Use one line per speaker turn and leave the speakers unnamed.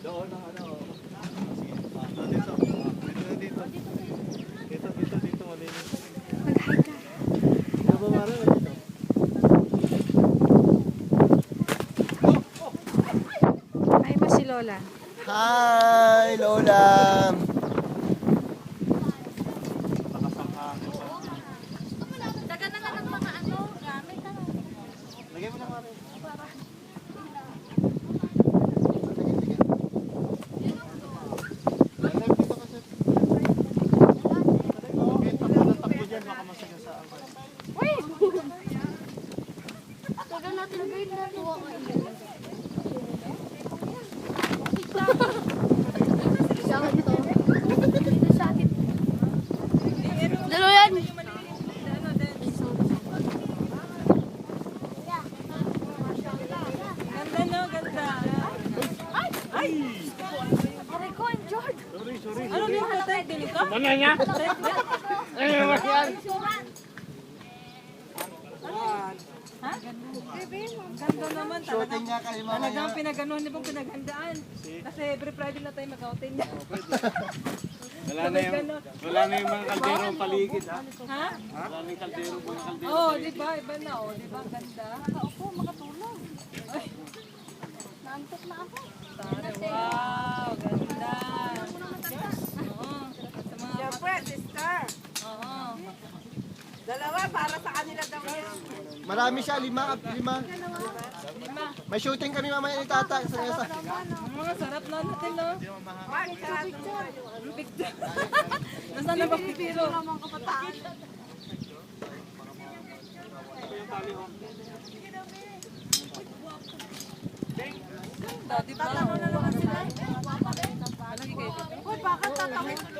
Doon ang ano. Dito. Dito. Dito. Malinis.
Mag-hi ka.
Dito ba mara? Dito.
Hi mo si Lola.
Hi, Lola!
Daga na nga ng mga ano, gamit na.
Lagay mo na mara.
Daga natin grade na tuwa ka. Dalo yan.
Ganda no, ganda. Ay!
Aray ko, enjoyed.
Sorry.
Ano yung tatay? Dili ka?
Mana niya? Eh, masyan.
Ha? Ganda naman talaga.
Shooting nga kayo mamaya.
Talagang pinaganuhan niyo pong pinaghandaan. Kasi every Friday na tayo mag-outing.
Wala na yung mga kaldero paligid ha.
Ha?
Wala na yung kaldero, mga kaldero.
Oo, di ba? Iba na, oh. Di ba? Ganda.
Nakaupo, makatulog. Naantok na ako.
Wow, ganda. Oo. Sa mga...
Siyempre, sister.
Oo.
Dalawa para sa kanila daw yan.
Marami siya, lima.
Lima.
May shooting kami mamaya ni Tata. Isa.
Mga sarap na natin, no?
Mark, sarado mo.
Picture. Nasaan na ba picture?
Mga kabataan.
Di ba?
Tatanong na naman sila.
Lagi kayo.
Uy, bakit tatanong?